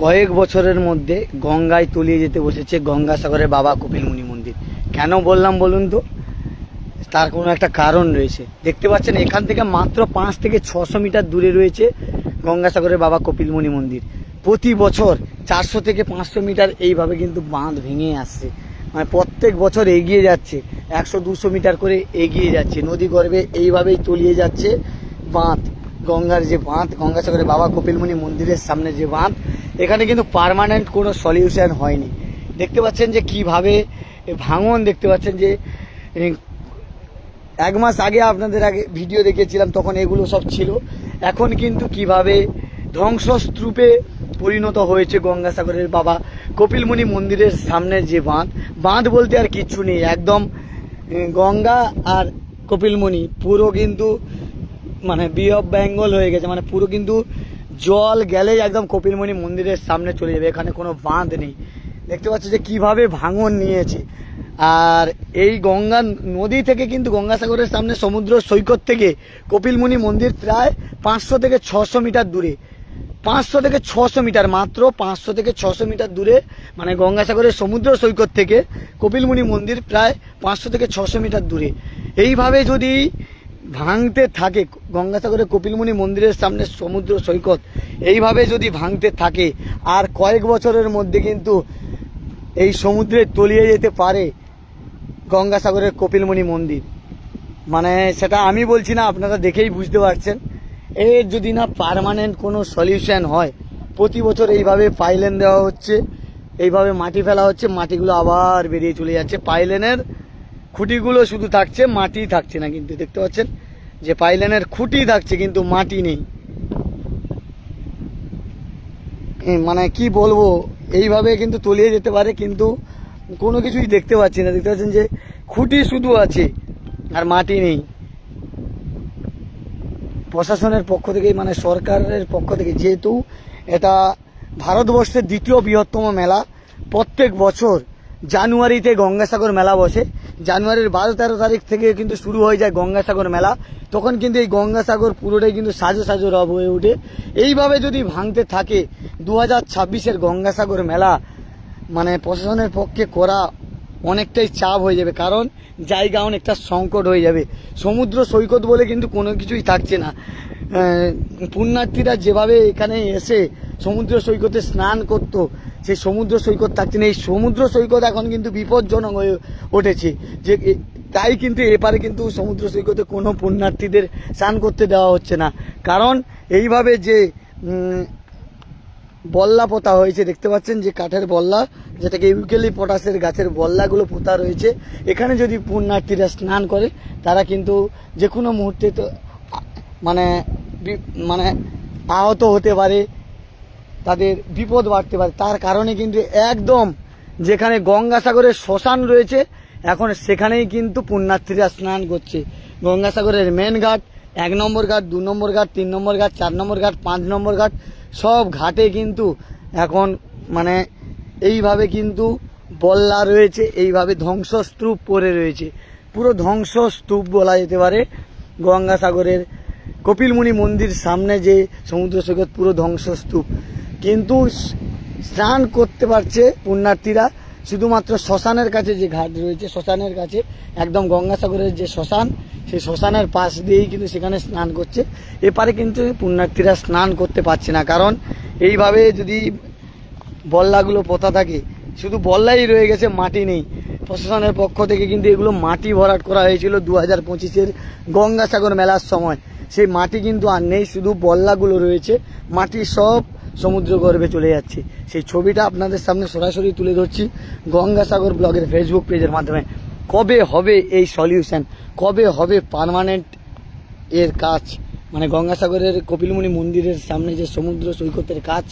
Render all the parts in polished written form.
কয়েক বছরের মধ্যে গঙ্গায় তলিয়ে যেতে বসেছে গঙ্গাসাগরের বাবা কপিলমুনি মন্দির। কেন বললাম বলুন তো? তার কোনো একটা কারণ রয়েছে। দেখতে পাচ্ছেন এখান থেকে মাত্র 5 থেকে 600 মিটার দূরে রয়েছে গঙ্গাসাগরের বাবা কপিলমুনি মন্দির। প্রতি বছর 400 থেকে 500 মিটার এইভাবে কিন্তু বাঁধ ভেঙে আসছে, মানে প্রত্যেক বছর এগিয়ে যাচ্ছে, 100-200 মিটার করে এগিয়ে যাচ্ছে। নদী গর্ভে এইভাবেই তলিয়ে যাচ্ছে বাঁধ। গঙ্গার যে বাঁধ, গঙ্গাসাগরের বাবা কপিলমুনি মন্দিরের সামনে যে বাঁধ, এখানে কিন্তু পার্মানেন্ট কোনো সলিউশন হয়নি। দেখতে পাচ্ছেন যে কিভাবে ভাঙন, দেখতে পাচ্ছেন যে 1 মাস আগে আপনাদের আগে ভিডিও দেখিয়েছিলাম, তখন এগুলো সব ছিল। এখন কিন্তু কিভাবে ধ্বংসস্তূপে পরিণত হয়েছে গঙ্গাসাগরের বাবা কপিলমুনি মন্দিরের সামনে যে বাঁধ। বাঁধ বলতে আর কিচ্ছু নেই, একদম গঙ্গা আর কপিলমুনি পুরো কিন্তু মানে বে অফ বেঙ্গল হয়ে গেছে। মানে পুরো কিন্তু জল গেলেই একদম কপিলমুনি মন্দিরের সামনে চলে যাবে, এখানে কোনো বাঁধ নেই। দেখতে পাচ্ছ যে কিভাবে ভাঙন নিয়েছে। আর এই গঙ্গা নদী থেকে কিন্তু গঙ্গাসাগরের সামনে সমুদ্র সৈকত থেকে কপিলমুনি মন্দির প্রায় 500 থেকে 600 মিটার দূরে। 500 থেকে 600 মিটার, মাত্র 500 থেকে 600 মিটার দূরে, মানে গঙ্গাসাগরের সমুদ্র সৈকত থেকে কপিলমুনি মন্দির প্রায় 500 থেকে 600 মিটার দূরে। এইভাবে যদি ভাঙতে থাকে গঙ্গাসাগরের কপিলমুনি মন্দিরের সামনে সমুদ্র সৈকত, এইভাবে যদি ভাঙতে থাকে, আর কয়েক বছরের মধ্যে কিন্তু এই সমুদ্রে তলিয়ে যেতে পারে গঙ্গাসাগরের কপিলমুনি মন্দির। মানে সেটা আমি বলছি না, আপনারা দেখেই বুঝতে পারছেন। এর যদি না পার্মানেন্ট কোনো সলিউশন হয়, প্রতি বছর এইভাবে পাইলেন দেওয়া হচ্ছে, এইভাবে মাটি ফেলা হচ্ছে, মাটিগুলো আবার বেরিয়ে চলে যাচ্ছে। পাইলেনের খুঁটিগুলো শুধু থাকছে, মাটি থাকছে না। কিন্তু দেখতে পাচ্ছেন যে পাইলেনের খুঁটি থাকছে কিন্তু মাটি নেই। মানে কি বলবো, এইভাবে কিন্তু তলিয়ে যেতে পারে, কিন্তু কোনো কিছুই দেখতে পাচ্ছি না। দেখতে পাচ্ছেন যে খুঁটি শুধু আছে আর মাটি নেই। প্রশাসনের পক্ষ থেকে, মানে সরকারের পক্ষ থেকে, যেহেতু এটা ভারতবর্ষের দ্বিতীয় বৃহত্তম মেলা, প্রত্যেক বছর জানুয়ারিতে গঙ্গাসাগর মেলা বসে। জানুয়ারির 12-13 তারিখ থেকে কিন্তু শুরু হয়ে যায় গঙ্গাসাগর মেলা। তখন কিন্তু এই গঙ্গাসাগর পুরোটাই কিন্তু সাজো সাজো রব হয়ে ওঠে। এইভাবে যদি ভাঙতে থাকে 2026-এর গঙ্গাসাগর মেলা, মানে প্রশাসনের পক্ষে করা অনেকটাই চাপ হয়ে যাবে, কারণ জায়গা অনেকটা সংকট হয়ে যাবে। সমুদ্র সৈকত বলে কিন্তু কোনো কিছুই থাকছে না। পুণ্যার্থীরা যেভাবে এখানে এসে সমুদ্র সৈকতে স্নান করত, সেই সমুদ্র সৈকত থাকছে না। এই সমুদ্র সৈকত এখন কিন্তু বিপজ্জনক হয়ে উঠেছে, যে তাই কিন্তু এপারে কিন্তু সমুদ্র সৈকতে কোনো পুণ্যার্থীদের স্নান করতে দেওয়া হচ্ছে না। কারণ এইভাবে যে বল্লা পোতা হয়েছে, দেখতে পাচ্ছেন যে কাঠের বল্লা, যেটাকে ইউক্যালিপটাসের গাছের বল্লাগুলো পোতা রয়েছে। এখানে যদি পুণ্যার্থীরা স্নান করে, তারা কিন্তু যে কোনো মুহূর্তে তো মানে আহত হতে পারে, তাদের বিপদ বাড়তে পারে। তার কারণে কিন্তু একদম যেখানে গঙ্গাসাগরের শ্মশান রয়েছে, এখন সেখানেই কিন্তু পুণ্যার্থীরা স্নান করছে। গঙ্গাসাগরের মেন ঘাট, 1 নম্বর ঘাট, 2 নম্বর ঘাট, 3 নম্বর ঘাট, 4 নম্বর ঘাট, 5 নম্বর ঘাট, সব ঘাটে কিন্তু এখন মানে এইভাবে কিন্তু বল্লা রয়েছে, এইভাবে ধ্বংসস্তূপ পড়ে রয়েছে। পুরো ধ্বংসস্তূপ বলা যেতে পারে গঙ্গাসাগরের কপিলমুনি মন্দির সামনে যে সমুদ্র সৈকত, পুরো ধ্বংসস্তূপ। কিন্তু স্নান করতে পারছে পুণ্যার্থীরা শুধুমাত্র শ্মশানের কাছে, যে ঘাট রয়েছে শ্মশানের কাছে, একদম গঙ্গাসাগরের যে শ্মশান, সেই শ্মশানের পাশ দিয়েই কিন্তু সেখানে স্নান করছে। এপারে কিন্তু পুণ্যার্থীরা স্নান করতে পারছে না, কারণ এইভাবে যদি বল্লাগুলো পোতা থাকে, শুধু বল্লাই রয়ে গেছে, মাটি নেই। প্রশাসনের পক্ষ থেকে কিন্তু এগুলো মাটি ভরাট করা হয়েছিল 2025-এর গঙ্গাসাগর মেলার সময়। সেই মাটি কিন্তু আর নেই, শুধু বল্লাগুলো রয়েছে, মাটি সব সমুদ্র গর্ভে চলে যাচ্ছে। সেই ছবিটা আপনাদের সামনে সরাসরি তুলে ধরছি গঙ্গাসাগর ব্লগের ফেসবুক পেজের মাধ্যমে। কবে হবে এই সলিউশন, কবে হবে পার্মানেন্ট এর কাজ, মানে গঙ্গাসাগরের কপিলমুনি মন্দিরের সামনে যে সমুদ্র সৈকতের কাজ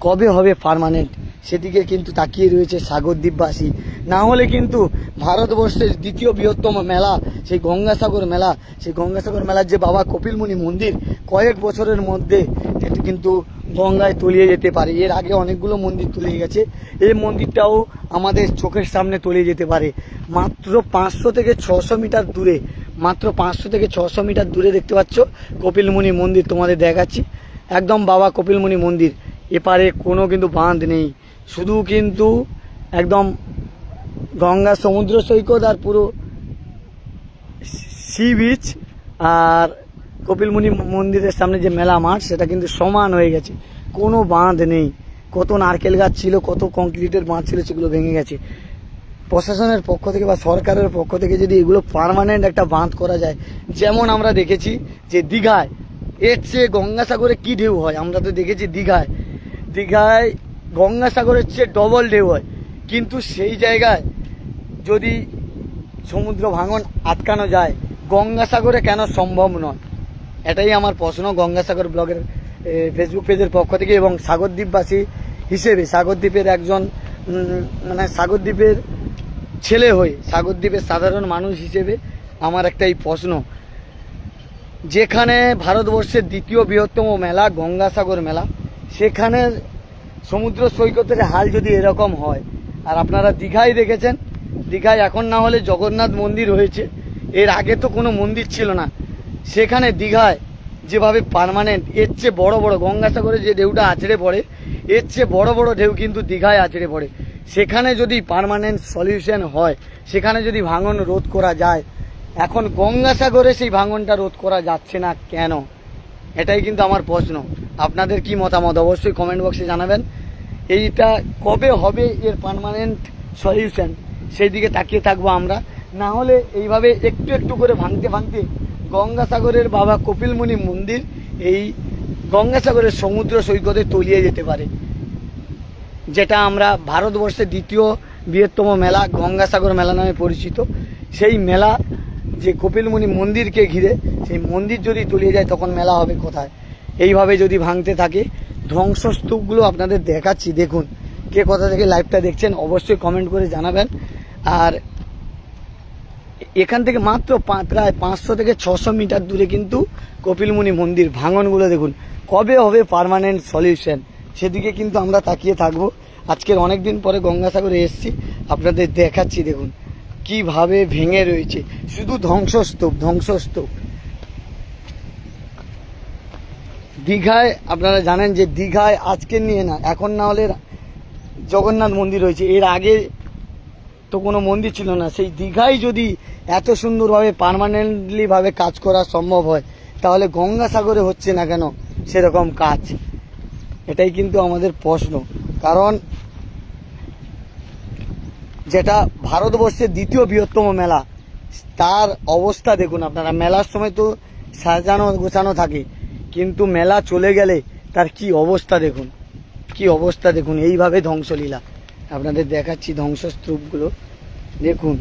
কবে হবে পার্মানেন্ট, সেদিকে কিন্তু তাকিয়ে রয়েছে সাগরদ্বীপবাসী। না হলে কিন্তু ভারতবর্ষের দ্বিতীয় বৃহত্তম মেলা সেই গঙ্গাসাগর মেলা, সেই গঙ্গাসাগর মেলার যে বাবা কপিলমুনি মন্দির, কয়েক বছরের মধ্যে এটি কিন্তু গঙ্গায় তলিয়ে যেতে পারে। এর আগে অনেকগুলো মন্দির তলিয়ে গেছে, এই মন্দিরটাও আমাদের চোখের সামনে তলিয়ে যেতে পারে। মাত্র 500 থেকে 600 মিটার দূরে, মাত্র 500 থেকে 600 মিটার দূরে দেখতে পাচ্ছ কপিলমুনি মন্দির, তোমাদের দেখাচ্ছি একদম বাবা কপিলমুনি মন্দির। এপারে কোনো কিন্তু বাঁধ নেই, শুধু কিন্তু একদম গঙ্গা সমুদ্র সৈকত আর পুরো সি বিচ আর কপিলমুনি মন্দিরের সামনে যে মেলা মাঠ সেটা কিন্তু সমান হয়ে গেছে, কোনো বাঁধ নেই। কত নারকেল গাছ ছিল, কত কংক্রিটের বাঁধ ছিল, সেগুলো ভেঙে গেছে। প্রশাসনের পক্ষ থেকে বা সরকারের পক্ষ থেকে যদি এগুলো পার্মানেন্ট একটা বাঁধ করা যায়, যেমন আমরা দেখেছি যে দীঘায় এর চেয়ে গঙ্গাসাগরে কি ঢেউ হয়, আমরা তো দেখেছি দীঘায় গঙ্গাসাগরের চেয়ে ডবল ঢেউ হয়, কিন্তু সেই জায়গায় যদি সমুদ্র ভাঙন আটকানো যায়, গঙ্গাসাগরে কেন সম্ভব নয়? এটাই আমার প্রশ্ন গঙ্গাসাগর ব্লগের ফেসবুক পেজের পক্ষ থেকে এবং সাগরদ্বীপবাসী হিসেবে, সাগরদ্বীপের একজন মানে সাগরদ্বীপের ছেলে হয়ে, সাগরদ্বীপের সাধারণ মানুষ হিসেবে আমার একটাই প্রশ্ন, যেখানে ভারতবর্ষের দ্বিতীয় বৃহত্তম মেলা গঙ্গাসাগর মেলা, সেখানে সমুদ্র সৈকতের হাল যদি এরকম হয়, আর আপনারা দীঘায় দেখেছেন, দীঘায় এখন না হলে জগন্নাথ মন্দির হয়েছে, এর আগে তো কোনো মন্দির ছিল না, সেখানে দীঘায় যেভাবে পার্মানেন্ট এর চেয়ে বড় বড় গঙ্গাসাগরে যে ঢেউটা আছড়ে পড়ে, এর চেয়ে বড় বড় ঢেউ কিন্তু দীঘায় আছড়ে পড়ে। সেখানে যদি পার্মানেন্ট সলিউশন হয়, সেখানে যদি ভাঙন রোধ করা যায়, এখন গঙ্গাসাগরে সেই ভাঙনটা রোধ করা যাচ্ছে না কেন? এটাই কিন্তু আমার প্রশ্ন। আপনাদের কি মতামত অবশ্যই কমেন্ট বক্সে জানাবেন। এইটা কবে হবে এর পার্মানেন্ট সলিউশন, সেই দিকে তাকিয়ে থাকবো আমরা। না হলে এইভাবে একটু একটু করে ভাঙতে ভাঙতে গঙ্গাসাগরের বাবা কপিলমুনি মন্দির এই গঙ্গাসাগরের সমুদ্র সৈকতে তলিয়ে যেতে পারে, যেটা আমরা ভারতবর্ষের দ্বিতীয় বৃহত্তম মেলা গঙ্গাসাগর মেলা নামে পরিচিত। সেই মেলা যে কপিলমুনি মন্দিরকে ঘিরে, সেই মন্দির যদি তলিয়ে যায় তখন মেলা হবে কোথায়? এইভাবে যদি ভাঙতে থাকে, ধ্বংসস্তূপগুলো আপনাদের দেখাচ্ছি, দেখুন। কে কোথা থেকে লাইভটা দেখছেন অবশ্যই কমেন্ট করে জানাবেন। আর এখান থেকে মাত্র প্রায় 500 থেকে 600 মিটার দূরে কিন্তু কপিলমুনি মন্দির। ভাঙনগুলো দেখুন, কবে হবে পার্মানেন্ট সলিউশন, সেদিকে কিন্তু আমরা তাকিয়ে থাকবো। আজকের অনেক দিন পরে গঙ্গাসাগরে এসেছি, আপনাদের দেখাচ্ছি, দেখুন কিভাবে ভেঙে রয়েছে, শুধু ধ্বংসস্তূপ। দীঘায় আপনারা জানেন যে দীঘায় আজকে নিয়ে না, এখন না হলে জগন্নাথ মন্দির রয়েছে, এর আগে তো কোনো মন্দির ছিল না। সেই দীঘায় যদি এত সুন্দরভাবে পার্মানেন্টলি ভাবে কাজ করা সম্ভব হয়, তাহলে গঙ্গাসাগরে হচ্ছে না কেন সেরকম কাজ? এটাই কিন্তু আমাদের প্রশ্ন। কারণ যেটা ভারতবর্ষের দ্বিতীয় বৃহত্তম মেলা, তার অবস্থা দেখুন আপনারা। মেলার সময় তো সাজানো গোছানো থাকে, কিন্তু মেলা চলে গেলে তার কি অবস্থা দেখুন, কি অবস্থা দেখুন। এইভাবে ধ্বংসলীলা আপনাদের দেখাচ্ছি, ধ্বংসস্তূপগুলো দেখুন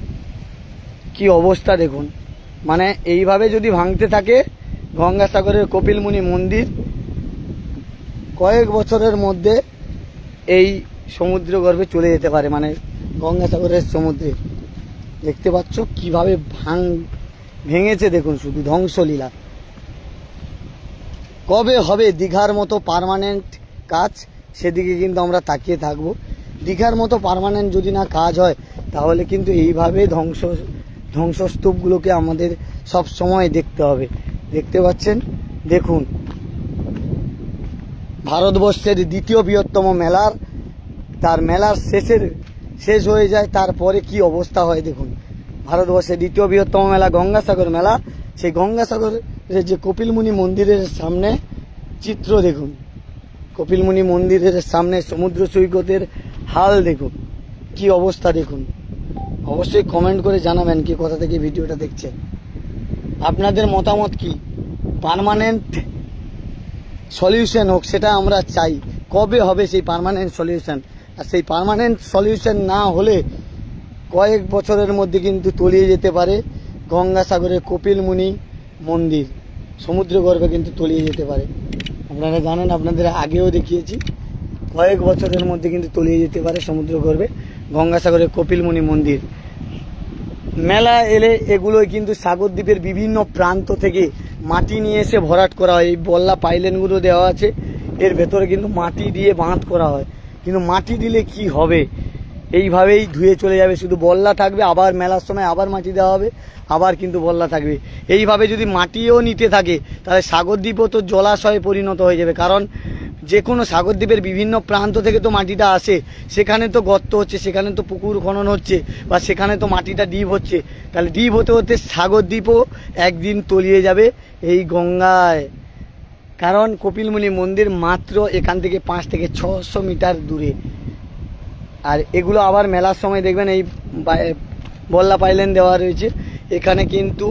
কি অবস্থা দেখুন। মানে এইভাবে যদি ভাঙতে থাকে গঙ্গাসাগরের কপিলমুনি মন্দির, কয়েক বছরের মধ্যে এই সমুদ্র গর্ভে চলে যেতে পারে, মানে গঙ্গাসাগরের সমুদ্রে। দেখতে পাচ্ছ কিভাবে ভেঙেছে, দেখুন শুধু ধ্বংসলীলা। কবে হবে দীঘার মতো পার্মানেন্ট কাজ, সেদিকে কিন্তু আমরা তাকিয়ে থাকবো। দীঘার মতো পার্মানেন্ট যদি না কাজ হয়, তাহলে কিন্তু এইভাবে ধ্বংসস্তূপগুলোকে আমাদের সব সময় দেখতে হবে। দেখতে পাচ্ছেন, দেখুন ভারতবর্ষের দ্বিতীয় বৃহত্তম মেলার, তার মেলার শেষ হয়ে যায়, তারপরে কি অবস্থা হয় দেখুন। ভারতবর্ষের দ্বিতীয় বৃহত্তম মেলা গঙ্গাসাগর মেলা, সেই গঙ্গাসাগরের যে কপিলমুনি মন্দিরের সামনে চিত্র দেখুন, কপিলমুনি মন্দিরের সামনে সমুদ্র সৈকতের হাল দেখুন, কি অবস্থা দেখুন। অবশ্যই কমেন্ট করে জানাবেন কি কোথা থেকে ভিডিওটা দেখছেন, আপনাদের মতামত কি। পার্মানেন্ট সলিউশন হোক, সেটা আমরা চাই। কবে হবে সেই পার্মানেন্ট সলিউশন? আর সেই পার্মানেন্ট সলিউশন না হলে কয়েক বছরের মধ্যে কিন্তু তলিয়ে যেতে পারে গঙ্গাসাগরের কপিলমুনি মন্দির, সমুদ্র গর্ভে কিন্তু তলিয়ে যেতে পারে। আপনারা জানেন, আপনাদের আগেও দেখিয়েছি, কয়েক বছরের মধ্যে কিন্তু তলিয়ে যেতে পারে সমুদ্র গর্ভে গঙ্গাসাগরের কপিলমুনি মন্দির। মেলা এলে এগুলোই কিন্তু সাগরদ্বীপের বিভিন্ন প্রান্ত থেকে মাটি নিয়ে এসে ভরাট করা হয়। এই বল্লা পাইলেনগুলো দেওয়া আছে, এর ভেতরে কিন্তু মাটি দিয়ে বাঁধ করা হয়। কিন্তু মাটি দিলে কি হবে? এইভাবেই ধুয়ে চলে যাবে, শুধু বল্লা থাকবে, আবার মেলার সময় আবার মাটি দেওয়া হবে, আবার কিন্তু বল্লা থাকবে। এইভাবে যদি মাটিও নিতে থাকে, তাহলে সাগরদ্বীপও তো জলাশয়ে পরিণত হয়ে যাবে। কারণ যে কোনো সাগরদ্বীপের বিভিন্ন প্রান্ত থেকে তো মাটিটা আসে, সেখানে তো গর্ত হচ্ছে, সেখানে তো পুকুর খনন হচ্ছে, বা সেখানে তো মাটিটা ডিপ হচ্ছে। তাহলে ডিপ হতে হতে সাগরদ্বীপও একদিন তলিয়ে যাবে এই গঙ্গায়। কারণ কপিলমুনি মন্দির মাত্র এখান থেকে 5 থেকে 600 মিটার দূরে। আর এগুলো আবার মেলার সময় দেখবেন এই বল্লা পাইলেন দেওয়া রয়েছে, এখানে কিন্তু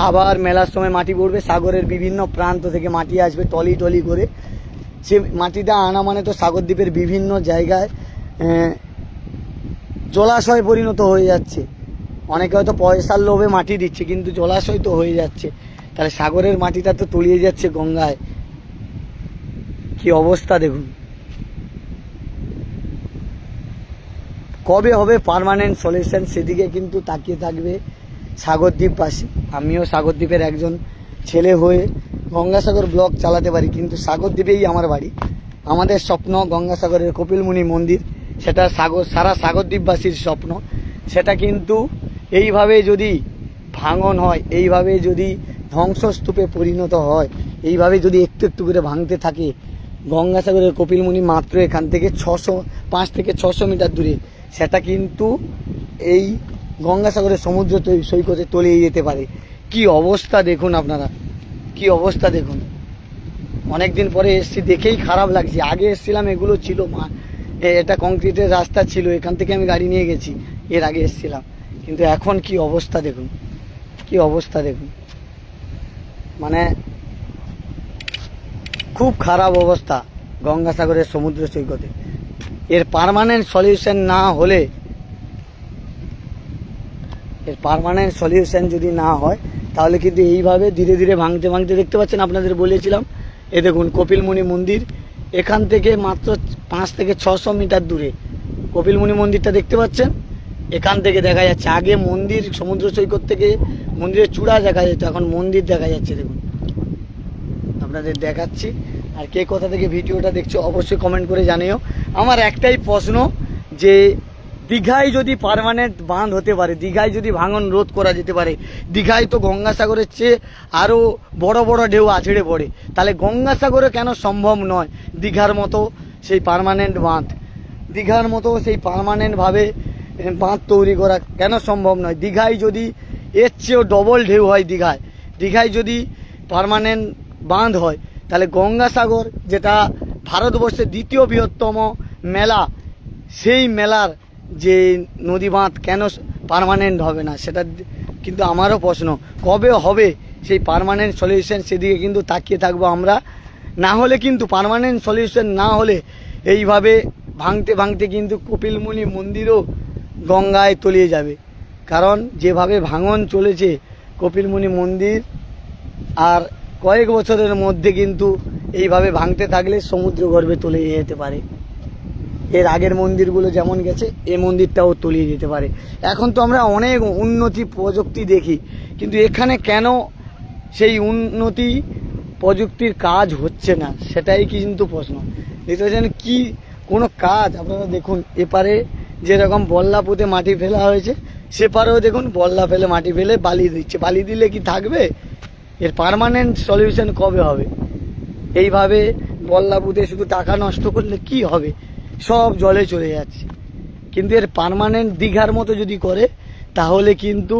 আবার মেলার সময় মাটি পড়বে, সাগরের বিভিন্ন প্রান্ত থেকে মাটি আসবে টলি টলি করে। সে মাটিটা আনা মানে তো সাগরদ্বীপের বিভিন্ন জায়গায় জলাশয় পরিণত হয়ে যাচ্ছে। অনেকে হয়তো পয়সার লোভে মাটি দিচ্ছে, কিন্তু জলাশয় তো হয়ে যাচ্ছে। তাহলে সাগরের মাটিটা তো তলিয়ে যাচ্ছে গঙ্গায়। কি অবস্থা দেখুন। কবে হবে পার্মানেন্ট সলিউশন, সেদিকে কিন্তু তাকিয়ে থাকবে সাগরদ্বীপবাসী। আমিও সাগরদ্বীপের একজন ছেলে হয়ে গঙ্গাসাগর ব্লগ চালাতে পারি, কিন্তু সাগরদ্বীপেই আমার বাড়ি। আমাদের স্বপ্ন গঙ্গাসাগরের কপিলমুনি মন্দির, সেটা সারা সাগরদ্বীপবাসীর স্বপ্ন। সেটা কিন্তু এইভাবে যদি ভাঙন হয়, এইভাবে যদি ধ্বংসস্তূপে পরিণত হয়, এইভাবে যদি একটু একটু করে ভাঙতে থাকে, গঙ্গাসাগরের কপিলমুনি মাত্র এখান থেকে 5 থেকে 600 মিটার দূরে, সেটা কিন্তু এই গঙ্গাসাগরের সমুদ্র সৈকতে তলিয়ে যেতে পারে। কি অবস্থা দেখুন আপনারা, কি অবস্থা দেখুন। অনেকদিন পরে এসছি, দেখেই খারাপ লাগছে। আগে এসছিলাম এগুলো ছিল, এটা কংক্রিটের রাস্তা ছিল, এখান থেকে আমি গাড়ি নিয়ে গেছি, এর আগে এসছিলাম। কিন্তু এখন কি অবস্থা দেখুন, কি অবস্থা দেখুন। মানে খুব খারাপ অবস্থা গঙ্গাসাগরের সমুদ্র সৈকতে। এর পার্মানেন্ট সলিউশন না হলে, এর পার্মানেন্ট সলিউশন যদি না হয়, তাহলে কিন্তু এইভাবে ধীরে ধীরে ভাঙতে ভাঙতে, দেখতে পাচ্ছেন আপনাদের বলেছিলাম, এ দেখুন কপিলমুনি মন্দির এখান থেকে মাত্র 5 থেকে 600 মিটার দূরে কপিলমুনি মন্দিরটা দেখতে পাচ্ছেন। এখান থেকে দেখা যাচ্ছে, আগে মন্দির সমুদ্র সৈকত থেকে মন্দিরের চূড়া দেখা যেত, এখন মন্দির দেখা যাচ্ছে। দেখুন আপনাদের দেখাচ্ছি। আর কে কোথা থেকে ভিডিওটা দেখছো অবশ্যই কমেন্ট করে জানিও। আমার একটাই প্রশ্ন, যে দীঘায় যদি পার্মানেন্ট বাঁধ হতে পারে, দীঘায় যদি ভাঙন রোধ করা যেতে পারে, দীঘায় তো গঙ্গাসাগরের চেয়ে আরও বড় বড় ঢেউ আছড়ে পড়ে, তাহলে গঙ্গাসাগরে কেন সম্ভব নয় দীঘার মতো সেই পার্মানেন্ট বাঁধ? দীঘার মতো সেই পার্মানেন্টভাবে বাঁধ তৈরি করা কেন সম্ভব নয়? দীঘায় যদি এর চেয়েও ডবল ঢেউ হয়, দীঘায় যদি পার্মানেন্ট বাঁধ হয়, তাহলে গঙ্গাসাগর, যেটা ভারতবর্ষের দ্বিতীয় বৃহত্তম মেলা, সেই মেলার যে নদী বাঁধ কেন পার্মানেন্ট হবে না? সেটা কিন্তু আমারও প্রশ্ন। কবে হবে সেই পার্মানেন্ট সলিউশন, সেদিকে কিন্তু তাকিয়ে থাকবো আমরা। না হলে কিন্তু পার্মানেন্ট সলিউশন না হলে এইভাবে ভাঙতে ভাঙতে কিন্তু কপিলমুনি মন্দিরও গঙ্গায় তলিয়ে যাবে। কারণ যেভাবে ভাঙন চলেছে কপিলমুনি মন্দির, আর কয়েক বছরের মধ্যে কিন্তু এইভাবে ভাঙতে থাকলে সমুদ্র গর্ভে তলিয়ে যেতে পারে। এর আগের মন্দিরগুলো যেমন গেছে, এই মন্দিরটাও তলিয়ে যেতে পারে। এখন তো আমরা অনেক উন্নতি প্রযুক্তি দেখি, কিন্তু এখানে কেন সেই উন্নতি প্রযুক্তির কাজ হচ্ছে না, সেটাই কিন্তু প্রশ্ন। দেখতে পাচ্ছেন কি কোনো কাজ? আপনারা দেখুন, এপারে যেরকম বল্লা পুঁতে মাটি ফেলা হয়েছে, সেপারেও দেখুন বল্লা ফেলে মাটি ফেলে বালি দিচ্ছে। বালি দিলে কি থাকবে? এর পার্মানেন্ট সলিউশন কবে হবে? এইভাবে বল্লা পুঁতে শুধু টাকা নষ্ট করলে কি হবে? সব জলে চলে যাচ্ছে। কিন্তু এর পার্মানেন্ট দীঘার মতো যদি করে, তাহলে কিন্তু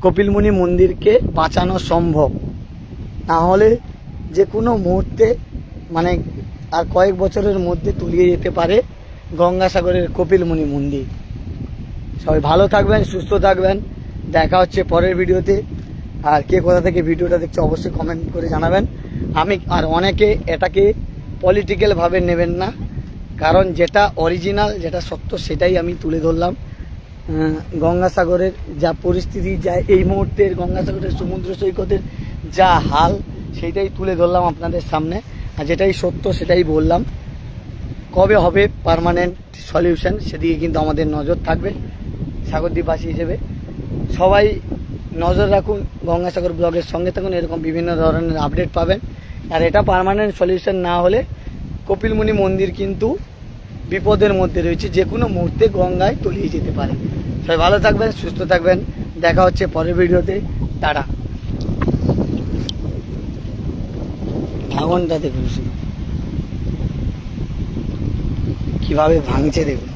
কপিলমুনি মন্দিরকে বাঁচানো সম্ভব। না হলে যে কোনো মুহূর্তে, মানে আর কয়েক বছরের মধ্যে তলিয়ে যেতে পারে গঙ্গাসাগরের কপিলমুনি মন্দির। সবাই ভালো থাকবেন, সুস্থ থাকবেন। দেখা হচ্ছে পরের ভিডিওতে। আর কে কোথা থেকে ভিডিওটা দেখছে অবশ্যই কমেন্ট করে জানাবেন। আর অনেকে এটাকে পলিটিক্যালভাবে নেবেন না, কারণ যেটা অরিজিনাল, যেটা সত্য, সেটাই আমি তুলে ধরলাম। গঙ্গাসাগরের যা পরিস্থিতি, যা এই মুহূর্তের গঙ্গাসাগরের সমুদ্র সৈকতের যা হাল, সেইটাই তুলে ধরলাম আপনাদের সামনে। আর যেটাই সত্য সেটাই বললাম। কবে হবে পার্মানেন্ট সলিউশন, সেদিকে কিন্তু আমাদের নজর থাকবে সাগরদ্বীপবাসী হিসেবে। সবাই নজর রাখুন, গঙ্গাসাগর ব্লগের সঙ্গে থাকুন, এরকম বিভিন্ন ধরনের আপডেট পাবেন। আর এটা পার্মানেন্ট সলিউশন না হলে কপিলমুনি মন্দির কিন্তু বিপদের মধ্যে রয়েছে, যে কোনো মুহূর্তে গঙ্গায় তলিয়ে যেতে পারে। সবাই ভালো থাকবেন, সুস্থ থাকবেন। দেখা হচ্ছে পরের ভিডিওতে। টাটা। ভাঙনটা দেখুন শুধু। কিভাবে ভাঙছে দেখুন।